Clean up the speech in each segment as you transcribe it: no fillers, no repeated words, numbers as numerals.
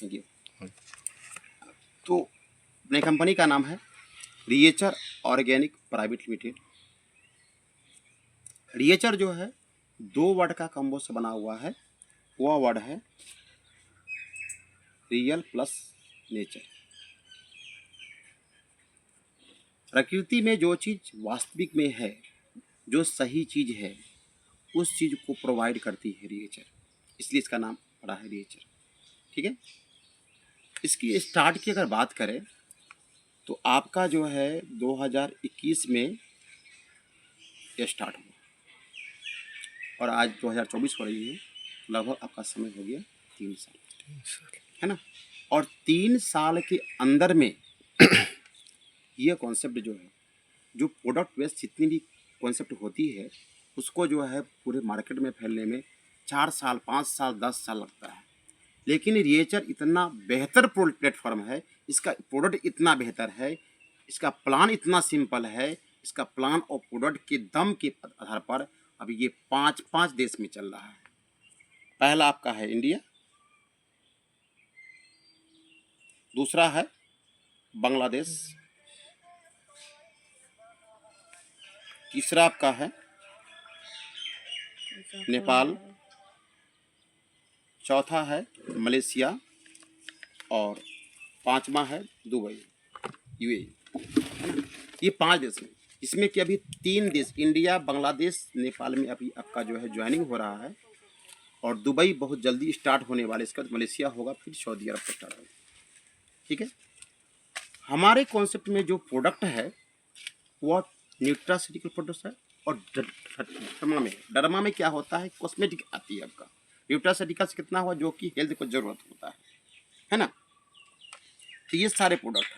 Thank you. तो अपने company का नाम है रिएचर ऑर्गेनिक प्राइवेट लिमिटेड। रिएचर जो है 2 वर्ड का कॉम्बो से बना हुआ है। वह वर्ड है रियल प्लस नेचर। प्रकृति में जो चीज़ वास्तविक में है, जो सही चीज़ है, उस चीज़ को प्रोवाइड करती है रिएचर, इसलिए इसका नाम पड़ा है रिएचर। ठीक है। इसकी स्टार्ट की अगर बात करें तो आपका जो है 2021 में ये स्टार्ट हुआ और आज 2024 हो रही है, लगभग आपका समय हो गया 3 साल, है ना। और 3 साल के अंदर में ये कॉन्सेप्ट जो है, जो प्रोडक्ट बेस्ड जितनी भी कॉन्सेप्ट होती है, उसको जो है पूरे मार्केट में फैलने में 4 साल, 5 साल, 10 साल लगता है। लेकिन रिएचर इतना बेहतर प्लेटफॉर्म है, इसका प्रोडक्ट इतना बेहतर है, इसका प्लान इतना सिंपल है, इसका प्लान और प्रोडक्ट के दम के आधार पर अभी ये 5 देश में चल रहा है। पहला आपका है इंडिया, दूसरा है बांग्लादेश, तीसरा आपका है नेपाल, चौथा है मलेशिया और 5वां है दुबई, यूएई। ये 5 देश में, इसमें कि अभी 3 देश इंडिया, बांग्लादेश, नेपाल में अभी आपका जो है ज्वाइनिंग हो रहा है और दुबई बहुत जल्दी स्टार्ट होने वाले, इसका मलेशिया होगा, फिर सऊदी अरब का स्टार्ट होगा। ठीक है। हमारे कॉन्सेप्ट में जो प्रोडक्ट है वो न्यूट्रास्यूटिकल प्रोडक्ट है और डर्मा में क्या होता है, कॉस्मेटिक आती है आपका। न्यूट्रास्यूटिकल से कितना हुआ, जो कि हेल्थ को जरूरत होता है ना। तो ये सारे प्रोडक्ट हैं।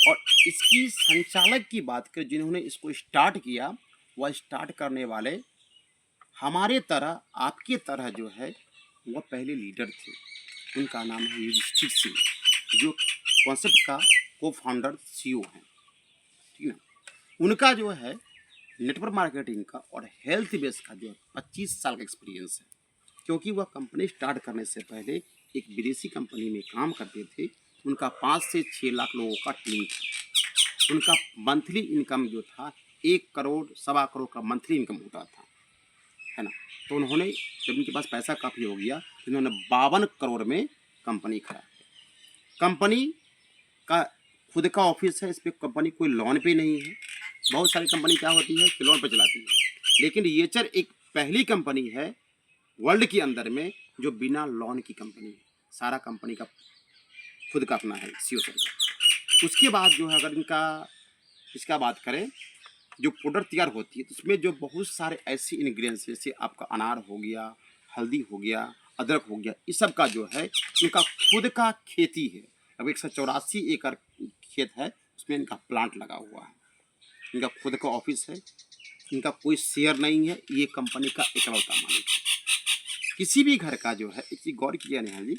और इसकी संचालक की बात करें, जिन्होंने इसको स्टार्ट किया, वह स्टार्ट करने वाले हमारे तरह, आपके तरह जो है, वह पहले लीडर थे। उनका नाम है युधिष्ठिर सिंह, जो कॉन्सेप्ट का को फाउंडर CEO हैं। ठीक है। उनका जो है नेटवर्क मार्केटिंग का और हेल्थ बेस का जो 25 साल का एक्सपीरियंस है, क्योंकि वह कंपनी स्टार्ट करने से पहले एक विदेशी कंपनी में काम करते थे। उनका 5 से 6 लाख लोगों का टीम था। उनका मंथली इनकम जो था 1 करोड़, 1.25 करोड़ का मंथली इनकम होता था, है ना। तो उन्होंने, जब उनके पास पैसा काफ़ी हो गया, तो उन्होंने 52 करोड़ में कंपनी खड़ा। कंपनी का खुद का ऑफिस है, इस पर कंपनी कोई लोन पे नहीं है। बहुत सारी कंपनी क्या होती है कि लोन पे चलाती है, लेकिन रिएचर एक पहली कंपनी है वर्ल्ड के अंदर में जो बिना लोन की कंपनी है। सारा कंपनी का खुद का अपना है CEO सर का। उसके बाद जो है, अगर इसका बात करें, जो प्रोडक्ट तैयार होती है, तो उसमें जो बहुत सारे ऐसे इंग्रेडिएंट्स, जैसे आपका अनार हो गया, हल्दी हो गया, अदरक हो गया, इस सब का जो है इनका खुद का खेती है। अब 184 एकड़ खेत है, उसमें इनका प्लांट लगा हुआ है, इनका खुद का ऑफिस है, इनका कोई शेयर नहीं है, ये कंपनी का इकलौता मालिक है। किसी भी घर का जो है, एक चीज़ गौर किया नेहा जी,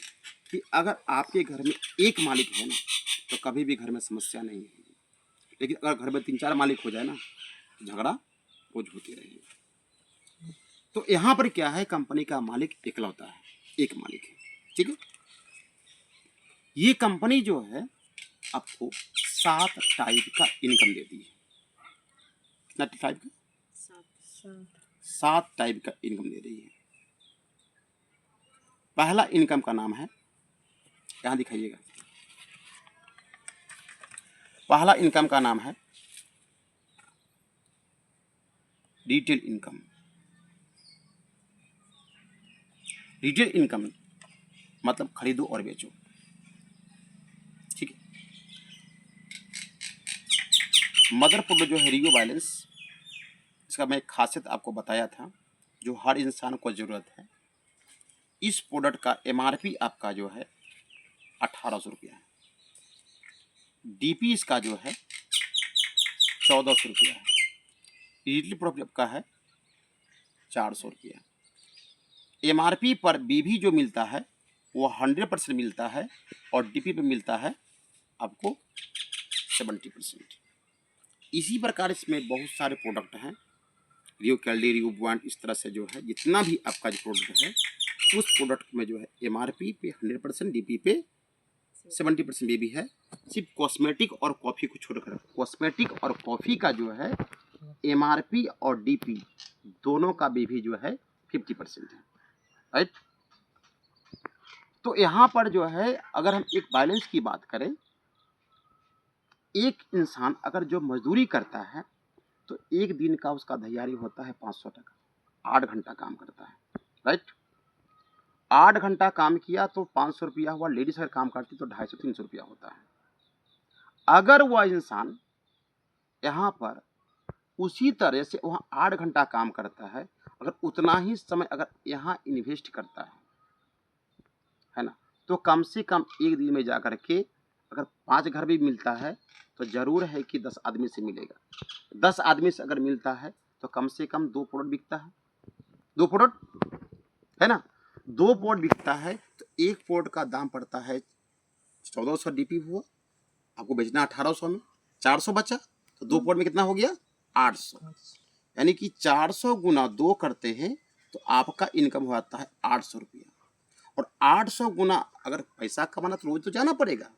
कि अगर आपके घर में एक मालिक है ना, तो कभी भी घर में समस्या नहीं है। लेकिन अगर घर में 3-4 मालिक हो जाए ना, झगड़ा रोज होती रहेगी। तो यहाँ पर क्या है, कंपनी का मालिक इकलौता है, एक मालिक है। ठीक है। ये कंपनी जो है आपको 7 टाइप का इनकम देती है। कितना टाइप का? 7 टाइप का इनकम दे रही है। पहला इनकम का नाम है, यहाँ दिखाइएगा, पहला इनकम का नाम है रिटेल इनकम। रिटेल इनकम मतलब खरीदो और बेचो। ठीक है। मदर प्रोडक्ट जो है रियो बैलेंस, इसका मैं एक खासियत आपको बताया था, जो हर इंसान को ज़रूरत है। इस प्रोडक्ट का MRP आपका जो है 1800 रुपया है। DP इसका जो है 1400 रुपया है। रिटेल प्रोडक्ट का है 400 रुपया। MRP पर BB जो मिलता है वो 100% मिलता है और DP पे मिलता है आपको 70%। इसी प्रकार इसमें बहुत सारे प्रोडक्ट हैं, रियो कैल्डी, रियो बुआंट, इस तरह से जो है जितना भी आपका जो प्रोडक्ट है, उस प्रोडक्ट में जो है MRP पे 100%, DP पे 70% बेबी है। सिर्फ कॉस्मेटिक और कॉफ़ी को छोड़कर, कॉस्मेटिक और कॉफ़ी का जो है MRP और DP दोनों का बेबी जो है 50% है, राइट। तो यहाँ पर जो है अगर हम एक बैलेंस की बात करें, एक इंसान अगर जो मजदूरी करता है तो एक दिन का उसका दिहाड़ी होता है 500 टका, 8 घंटा काम करता है, राइट। 8 घंटा काम किया तो 500 रुपया हुआ। लेडीज अगर काम करती तो 250-300 रुपया होता है। अगर वह इंसान यहाँ पर उसी तरह से वहाँ 8 घंटा काम करता है, अगर उतना ही समय अगर यहाँ इन्वेस्ट करता है ना, तो कम से कम एक दिन में जा कर के अगर 5 घर भी मिलता है तो ज़रूर है कि 10 आदमी से मिलेगा। 10 आदमी से अगर मिलता है तो कम से कम 2 प्लॉट बिकता है, 2 प्लॉट है ना, 2 प्लॉट बिकता है तो एक प्लॉट का दाम पड़ता है 1400 DP हुआ, आपको बेचना 1800 में, 400 बचा तो 2 प्लॉट में कितना हो गया 800, यानी कि 400 गुना 2 करते हैं तो आपका इनकम हो जाता है 800 रुपया। और 800 गुना अगर पैसा कमाना तो रोज तो जाना पड़ेगा,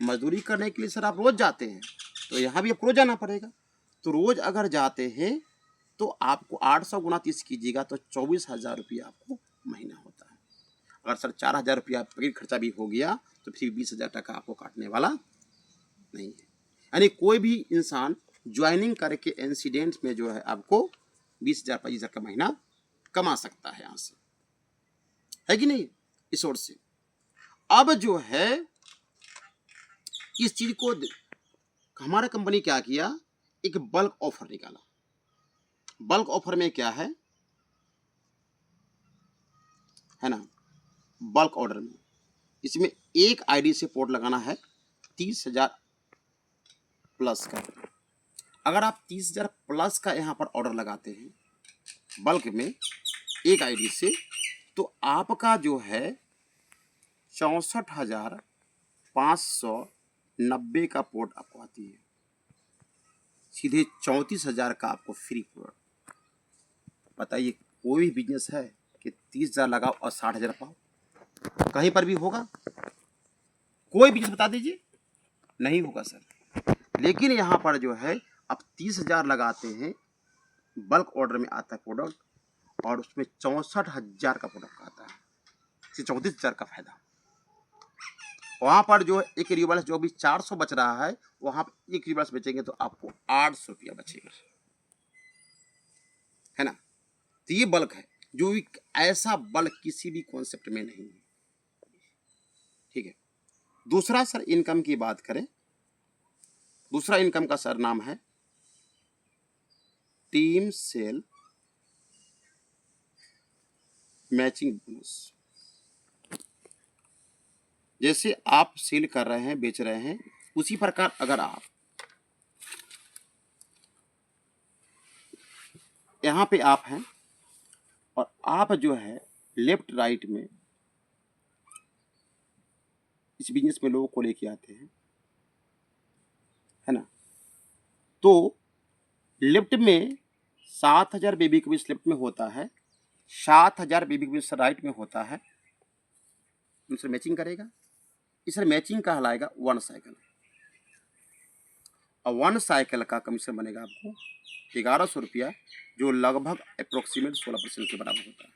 मजदूरी करने के लिए सर आप रोज जाते हैं तो यहाँ भी आपको रोज जाना पड़ेगा। तो रोज अगर जाते हैं तो आपको 800 गुना 30 कीजिएगा तो 24,000 रुपया आपको महीना होता है। अगर सर 4,000 रुपया पैकेट खर्चा भी हो गया तो फिर 20,000 टका आपको काटने वाला नहीं है। यानी कोई भी इंसान ज्वाइनिंग करके इंसिडेंट में जो है आपको 20,000-25,000 का महीना कमा सकता है यहाँ से, है कि नहीं, इस सोर्स से। अब जो है इस चीज को हमारा कंपनी क्या किया, एक बल्क ऑफर निकाला। बल्क ऑफर में क्या है ना, बल्क ऑर्डर में इसमें एक आईडी से पोर्ट लगाना है 30,000 प्लस का। अगर आप 30,000 प्लस का यहाँ पर ऑर्डर लगाते हैं बल्क में एक आईडी से तो आपका जो है 64,590 का पोर्ट आपको आती है, सीधे 34,000 का आपको फ्री पोर्ट। बताइए कोई भी बिजनेस है कि 30,000 लगाओ और 60,000 पाओ, कहीं पर भी होगा? कोई बिजनेस बता दीजिए, नहीं होगा सर। लेकिन यहाँ पर जो है आप 30,000 लगाते हैं, बल्क ऑर्डर में आता है प्रोडक्ट और उसमें 64,000 का प्रोडक्ट आता है, सिर्फ 34,000 का फायदा। वहाँ पर जो एक रिवर्स जो भी 400 बच रहा है वहाँ पर एक रिवर्स बेचेंगे तो आपको 800 रुपया बचेगा, है ना। तो ये बल्क है, जो एक ऐसा बल्क किसी भी कॉन्सेप्ट में नहीं है, ठीक है। दूसरा सर इनकम की बात करें, दूसरा इनकम का सर नाम है टीम सेल मैचिंग बोनस। जैसे आप सेल कर रहे हैं, बेच रहे हैं, उसी प्रकार अगर आप यहाँ पे आप हैं और आप जो है लेफ्ट राइट में इस बिजनेस में लोगों को लेके आते हैं, है ना, तो लेफ्ट में 7,000 बेबी के बीच लेफ्ट में होता है, 7,000 बेबी के बीच राइट में होता है, उनसे मैचिंग करेगा। इस मैचिंग कहलाएगा 1 साइकिल और 1 साइकिल का कमीशन बनेगा आपको 1,100 रुपया, जो लगभग अप्रोक्सीमेट 16% के बराबर होता है।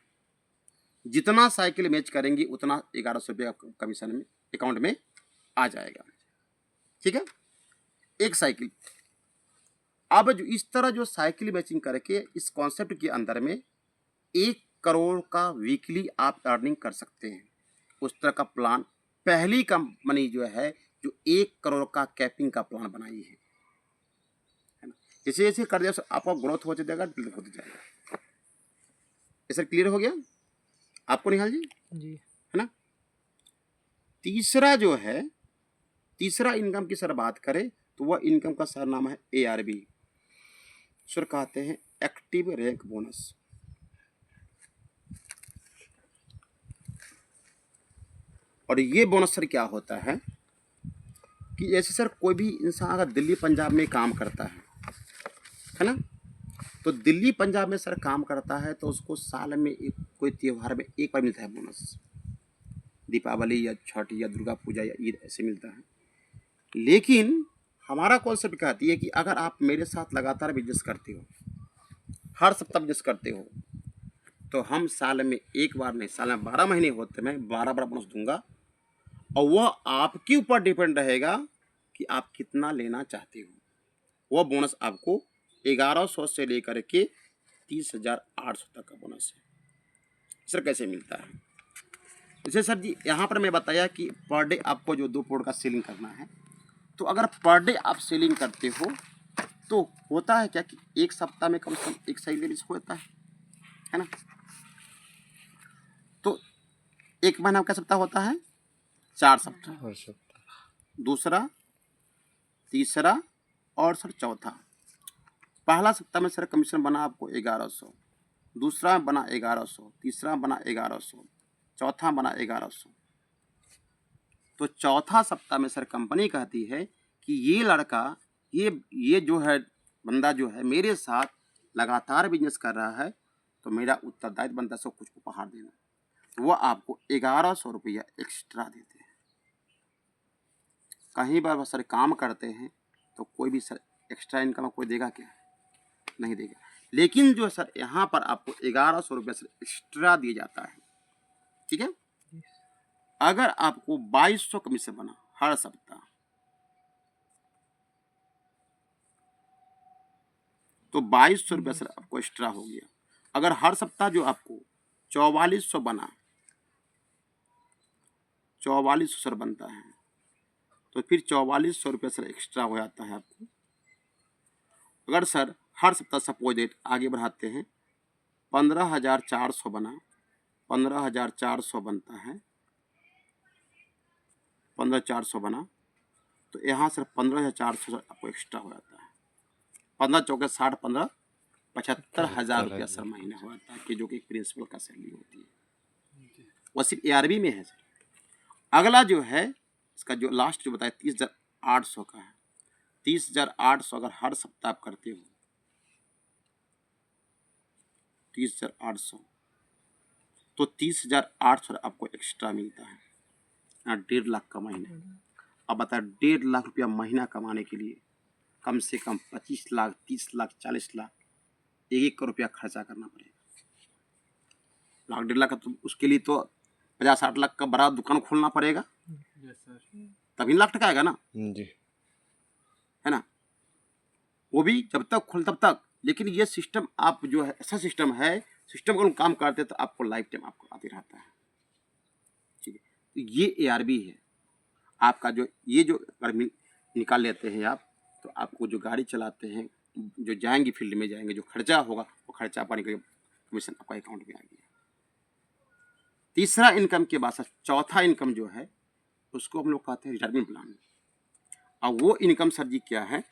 जितना साइकिल मैच करेंगे उतना 1,100 रुपया कमीशन में अकाउंट में आ जाएगा, ठीक है, एक साइकिल। अब जो इस तरह जो साइकिल मैचिंग करके इस कॉन्सेप्ट के अंदर में 1 करोड़ का वीकली आप अर्निंग कर सकते हैं, उस तरह का प्लान पहली कंपनी जो है जो 1 करोड़ का कैपिंग का प्लान बनाई है ना। जैसे जैसे कर दिया आपका ग्रोथ होते जाएगा, बिल्ड होते जाएगा। ये सर क्लियर हो गया आपको निहाल जी? जी है ना। तीसरा जो है, तीसरा इनकम की सर बात करें तो वह इनकम का सर नाम है ARB, सर कहते हैं एक्टिव रैंक बोनस। और ये बोनस सर क्या होता है कि जैसे सर कोई भी इंसान अगर दिल्ली पंजाब में काम करता है ना, तो दिल्ली पंजाब में सर काम करता है तो उसको साल में कोई त्यौहार में एक बार मिलता है बोनस, दीपावली या छठ या दुर्गा पूजा या ईद ऐसे मिलता है। लेकिन हमारा कॉन्सेप्ट कहती है कि अगर आप मेरे साथ लगातार बिजनेस करते हो, हर सप्ताह बिजनेस करते हो, तो हम साल में एक बार नहीं, साल में 12 महीने होते मैं 12 बार बोनस दूंगा, और वह आपके ऊपर डिपेंड रहेगा कि आप कितना लेना चाहते हो। वह बोनस आपको 1100 से लेकर के 30,800 तक का बोनस है। सर कैसे मिलता है? जैसे सर जी यहाँ पर मैं बताया कि पर डे आपको जो 2 करोड़ का सेलिंग करना है, तो अगर पर डे आप सेलिंग करते हो तो होता है क्या कि एक सप्ताह में कम से कम एक सेल होता है ना। तो एक महीना का सप्ताह होता है 4 सप्ताह, दूसरा, तीसरा और सर चौथा। पहला सप्ताह में सर कमीशन बना आपको 1100, दूसरा बना 1100, तीसरा बना 1100, चौथा बना 1100। तो चौथा सप्ताह में सर कंपनी कहती है कि ये लड़का, ये जो है बंदा जो है मेरे साथ लगातार बिजनेस कर रहा है, तो मेरा उत्तरदायित्व बनता है सब कुछ उपहार देना। तो वो आपको 1100 रुपया एक्स्ट्रा देते हैं। कहीं बार सर काम करते हैं तो कोई भी सर एक्स्ट्रा इनकम कोई देगा क्या? नहीं देगा। लेकिन जो सर यहाँ पर आपको 1100 रुपया सर एक्स्ट्रा दिया जाता है, ठीक है। अगर आपको 2200 कमीशन बना हर सप्ताह, तो 2200 रुपया सर आपको एक्स्ट्रा हो गया। अगर हर सप्ताह जो आपको 4400 बना, 4400 सर बनता है, तो फिर 4400 रुपया सर एक्स्ट्रा हो जाता है आपको। अगर सर हर सप्ताह सपोज डेट आगे बढ़ाते हैं, 15,400 बना, 15,400 बनता है, 15,400 बना, तो यहाँ सर 15,400 आपको एक्स्ट्रा हो जाता है। 15 चौके 60, 15 75,000 रुपया सर महीना हो जाता है, कि जो कि एक प्रिंसिपल का सैलरी होती है। वो सिर्फ ARB में है सर। अगला जो है इसका जो लास्ट जो बताया 30,800 का है। 30,800 अगर हर सप्ताह आप करते हो, 30,800, तो 30,800 आपको एक्स्ट्रा मिलता है। 1.5 लाख का महीना। अब बताए 1.5 लाख रुपया महीना कमाने के लिए कम से कम 25 लाख, 30 लाख, 40 लाख, 1 करोड़ रुपया खर्चा करना पड़ेगा। लाख 1.5 लाख का, तो उसके लिए तो 50-60 लाख का बड़ा दुकान खोलना पड़ेगा, तभी लाख टका आएगा ना जी, है ना। वो भी जब तक खोल तब तक। लेकिन ये सिस्टम आप जो है ऐसा सिस्टम है, सिस्टम को काम करते तो आपको लाइफ टाइम आपको आते रहता है, ठीक है। तो ये ARB है आपका। जो ये जो अगर निकाल लेते हैं आप, तो आपको जो गाड़ी चलाते हैं, जो जाएंगे फील्ड में जाएंगे, जो खर्चा होगा वो खर्चा पानी का कमीशन आपका अकाउंट में आ गया। तीसरा इनकम के बाद चौथा इनकम जो है उसको हम लोग कहते हैं रिटायरमेंट प्लान। अब वो इनकम सर जी क्या है?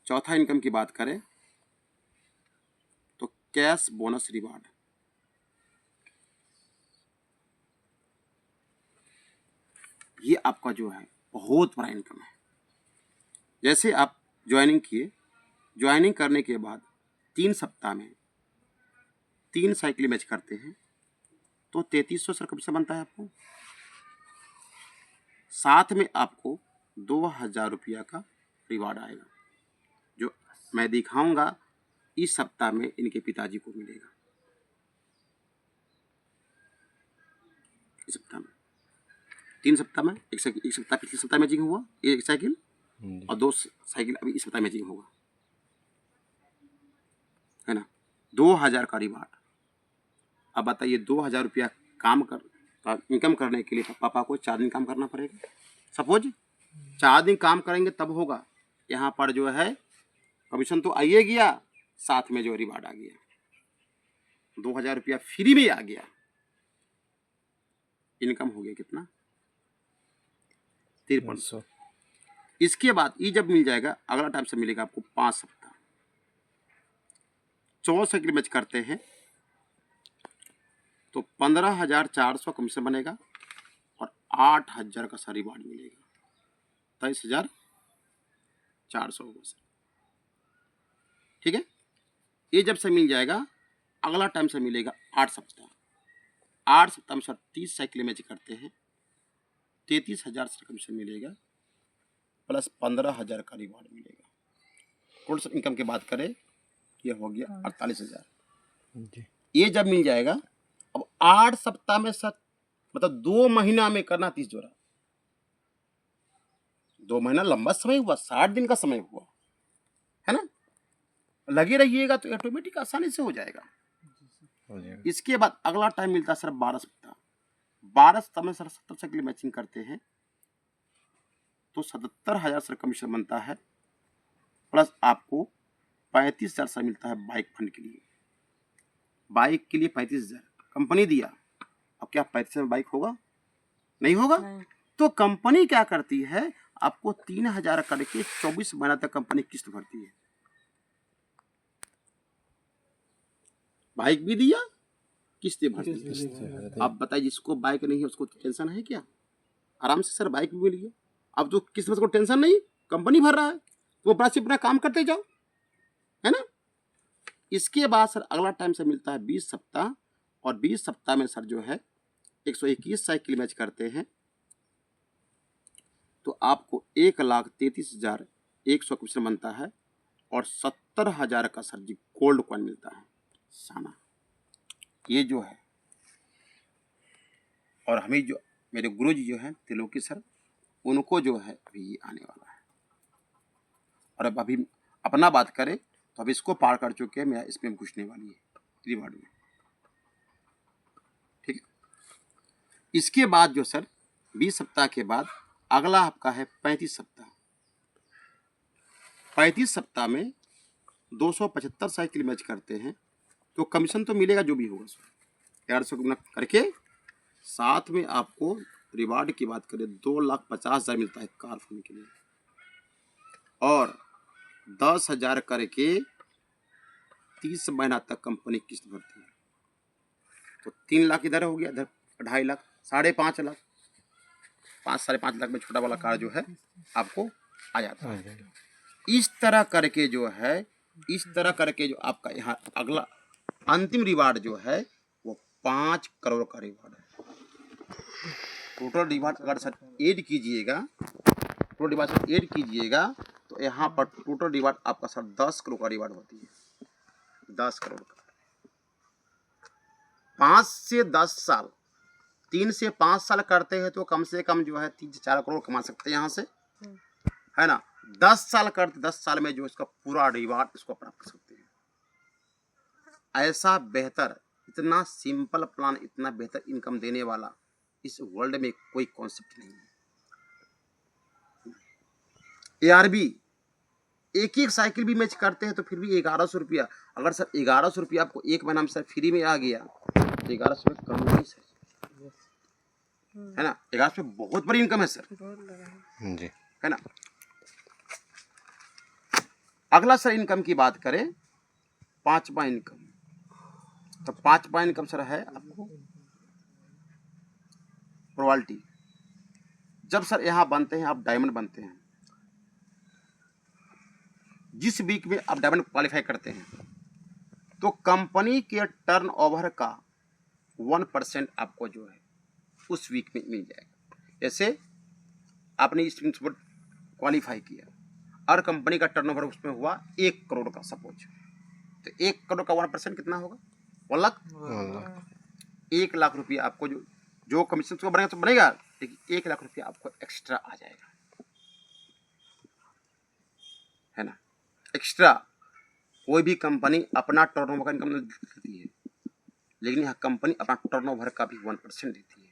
चौथा इनकम की बात करें तो कैश बोनस रिवार्ड। ये आपका जो है बहुत बड़ा इनकम है। जैसे आप ज्वाइनिंग किए, ज्वाइनिंग करने के बाद 3 सप्ताह में 3 साइकिल मैच करते हैं, तो 3300 सर कब से बनता है आपको। साथ में आपको 2,000 रुपया का रिवार्ड आएगा, जो मैं दिखाऊंगा इस सप्ताह में इनके पिताजी को मिलेगा। इस सप्ताह में 3 सप्ताह में एक सप्ताह पिछले सप्ताह मैचिंग हुआ एक साइकिल, और 2 साइकिल अभी इस सप्ताह मैचिंग होगा, है ना। 2,000 का रिवार्ड। अब बताइए 2,000 रुपया काम कर इनकम करने के लिए पापा को 4 दिन काम करना पड़ेगा। सपोज 4 दिन काम करेंगे तब होगा। यहाँ पर जो है कमीशन तो आइए गया, साथ में जो रिवार्ड आ गया, 2,000 रुपया फ्री में आ गया। इनकम हो गया कितना? 5300। इसके बाद ये जब मिल जाएगा, अगला टाइम से मिलेगा आपको 5 सप्ताह। 14 साइकिल मैच करते हैं तो 15,400 कमीशन बनेगा और 8,000 का रिवार्ड मिलेगा, 23,400 होगा सर, ठीक है। ये जब से मिल जाएगा, अगला टाइम से मिलेगा 8 सप्ताह। 8 सप्ताह में सर 30 साइकिल मैच करते हैं, 33,000 सर कमीशन मिलेगा, प्लस 15,000 का रिवार्ड मिलेगा। टोटल इनकम की बात करें, ये हो गया 48,000। ये जब मिल जाएगा, अब 8 सप्ताह में सर मतलब 2 महीना में करना 30 जोड़ा। 2 महीना लंबा समय हुआ, 60 दिन का समय हुआ, है ना। लगे रहिएगा तो ऑटोमेटिक आसानी से हो जाएगा। इसके बाद अगला टाइम मिलता है सर 12 सप्ताह। 12 सप्ताह में सर 70 साइकिल मैचिंग करते हैं तो 77,000 सर कमीशन बनता है, प्लस आपको 35,000 सर मिलता है बाइक फंड के लिए। बाइक के लिए 35,000 कंपनी दिया, अब क्या 35,000 में बाइक होगा? नहीं होगा। तो कंपनी क्या करती है, आपको 3,000 करके 24 महीना तक कंपनी किस्त भरती है। बाइक भी दिया, किस्तें भरती है। आप बताइए, जिसको बाइक नहीं है उसको टेंशन है क्या? आराम से सर बाइक भी मिल गया। अब जो किस्त में को टेंशन नहीं, कंपनी भर रहा है, वो बड़ा से अपना काम करते जाओ, है ना। इसके बाद सर अगला टाइम से मिलता है 20 सप्ताह, और 20 सप्ताह में सर जो है 121 साइकिल मैच करते हैं तो आपको 1,33,100 कमीशन बनता है, और 70,000 का सर जी गोल्ड कॉइन मिलता है साना। ये जो है, और हमें जो मेरे गुरु जी जो हैं त्रिलोकी सर, उनको जो है अभी ये आने वाला है। और अब अभी अपना बात करें तो अब इसको पार कर चुके हैं, मेरा इसमें घुसने वाली है रिवार्ड में, ठीक है। इसके बाद जो सर 20 सप्ताह के बाद अगला आपका है 35 सप्ताह। 35 सप्ताह में 275 साइकिल मैच करते हैं तो कमीशन तो मिलेगा जो भी होगा सर, 1,500 गुना करके। साथ में आपको रिवार्ड की बात करें 2,50,000 मिलता है कार फंड के लिए, और 10,000 करके 30 महीना तक कंपनी किस्त भरती है। तो 3 लाख इधर हो गया, इधर 2.5 लाख, 5.5 लाख, 5-5.5 लाख में छोटा वाला कार जो है आपको आ जाता है। इस तरह करके जो है, इस तरह करके जो आपका यहाँ अगला अंतिम रिवार्ड जो है वो 5 करोड़ का रिवार्ड है। टोटल रिवार्ड अगर सर ऐड कीजिएगा, टोटल रिवार्ड सर ऐड कीजिएगा तो यहाँ पर टोटल रिवार्ड आपका सर 10 करोड़ का रिवार्ड होती है। 10 करोड़ का 5 से 10 साल, 3 से 5 साल करते हैं तो कम से कम जो है 3 से 4 करोड़ कमा सकते हैं यहाँ से, है ना। 10 साल करते, 10 साल में जो इसका पूरा रिवार्ड इसको प्राप्त कर सकते हैं। ऐसा बेहतर, इतना सिंपल प्लान, इतना बेहतर इनकम देने वाला इस वर्ल्ड में कोई कॉन्सेप्ट नहीं है। ARB एक एक साइकिल भी मैच करते हैं तो फिर भी 1,100 रुपया, अगर सर 1,100 रुपया आपको एक महीना में सर फ्री में आ गया तो 1,100 कम नहीं सर, है ना। 1,100 बहुत बड़ी इनकम है सर जी, है ना। अगला सर इनकम की बात करें, 5वां इनकम। तो 5वां इनकम सर है आपको रॉयल्टी। जब सर यहाँ बनते हैं, आप डायमंड बनते हैं, जिस वीक में आप डायमंड क्वालिफाई करते हैं तो कंपनी के टर्नओवर का 1% आपको जो है उस वीक में मिल जाएगा। जैसे आपने इस क्वालिफाई किया और कंपनी का टर्नओवर उसमें हुआ 1 करोड़ का सपोज, तो 1 करोड़ का 1% कितना होगा? 1 लाख। 1 लाख रुपया आपको जो कमीशन को बनेगा तो बनेगा, लेकिन 1 लाख रुपया आपको एक्स्ट्रा आ जाएगा, है ना। एक्स्ट्रा कोई भी कंपनी अपना टर्नओवर का इनकम देती है, लेकिन यह कंपनी अपना टर्नओवर का भी 1% देती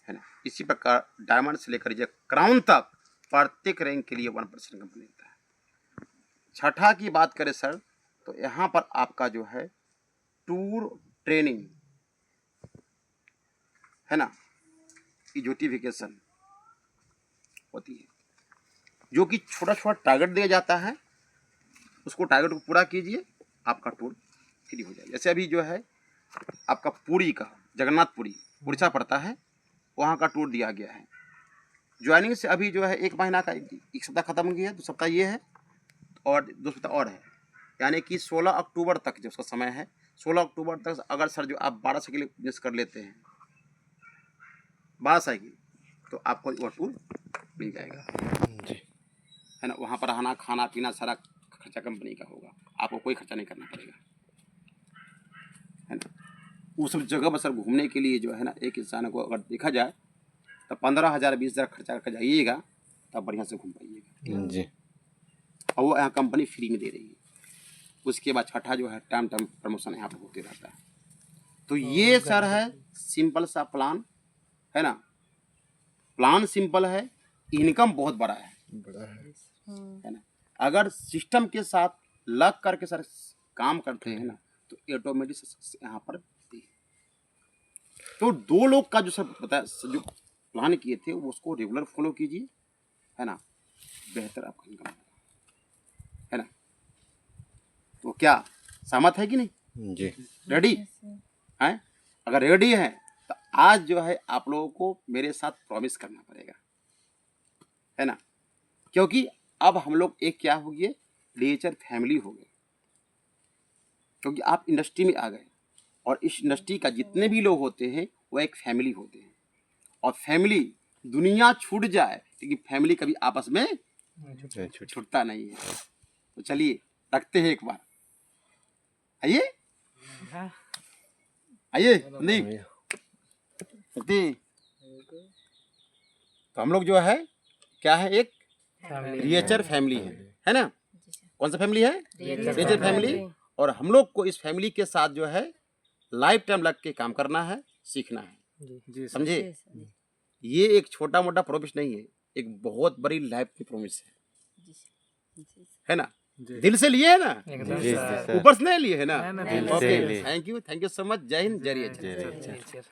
है ना। इसी प्रकार डायमंड से लेकर क्राउन तक प्रत्येक रैंक के लिए 1% कंपनी देता है। छठा की बात करें सर तो यहाँ पर आपका जो है टूर ट्रेनिंग, है ना, नोटिफिकेशन होती है, जो कि छोटा छोटा टारगेट दिया जाता है, उसको टारगेट को पूरा कीजिए, आपका टूर फ्री हो जाए। जैसे अभी जो है आपका पुरी का, जगन्नाथपुरी उड़ीसा पड़ता है, वहाँ का टूर दिया गया है। ज्वाइनिंग से अभी जो है 1 महीना का 1 सप्ताह खत्म हो गया है, 2 सप्ताह ये है और 2 सप्ताह और है, यानी कि 16 अक्टूबर तक जो उसका समय है, 16 अक्टूबर तक अगर सर जो आप 12 साइकिल बिजनेस कर लेते हैं, 12 साइकिल, तो आपको वो टूर मिल जाएगा, है ना। वहाँ पर रहना खाना पीना सारा खर्चा कंपनी का होगा, आपको कोई खर्चा नहीं करना पड़ेगा, है ना। उस सब जगह पर सर घूमने के लिए जो है ना, एक इंसान को अगर देखा जाए तो 15,000 20,000 खर्चा करके जाइएगा, तब बढ़िया से घूम पाइएगा जी। और वो यहाँ कंपनी फ्री में दे रही है। उसके बाद छठा जो है टाइम टाइम प्रमोशन यहाँ पर होते रहता है। तो ये सर है सिंपल सा प्लान, है ना। प्लान सिंपल है, इनकम बहुत बड़ा है ना। अगर सिस्टम के साथ लग करके सर काम करते हैं ना, तो ऑटोमेटिक यहाँ पर तो 2 लोग का जो सर बताया, जो प्लान किए थे वो उसको रेगुलर फॉलो कीजिए, है ना, बेहतर आपका इनकम है ना। तो क्या सहमत है कि नहीं जी? रेडी हैं? अगर रेडी है तो आज जो है आप लोगों को मेरे साथ प्रॉमिस करना पड़ेगा, है ना, क्योंकि अब हम लोग एक क्या हो गए, नेचर फैमिली हो गए, क्योंकि आप इंडस्ट्री में आ गए और इस इंडस्ट्री का जितने भी लोग होते हैं वो एक फैमिली होते हैं। और फैमिली दुनिया छूट जाए लेकिन फैमिली कभी आपस में छूटता नहीं है। तो चलिए रखते हैं एक बार, आइए आइए नहीं तो हम लोग जो है क्या है, एक रिएचर फैमिली है ना। कौन सा फैमिली है? रिएचर फैमिली। और हम लोग को इस फैमिली के साथ जो है लाइफ टाइम लग के काम करना है, सीखना है, समझे। ये एक छोटा मोटा प्रॉमिस नहीं है, एक बहुत बड़ी लाइफ की प्रॉमिस है ना। दिल से लिए है ना, ऊपर से नहीं लिए है ना। Okay, thank you so much. जय हिंद, जय रिएचर।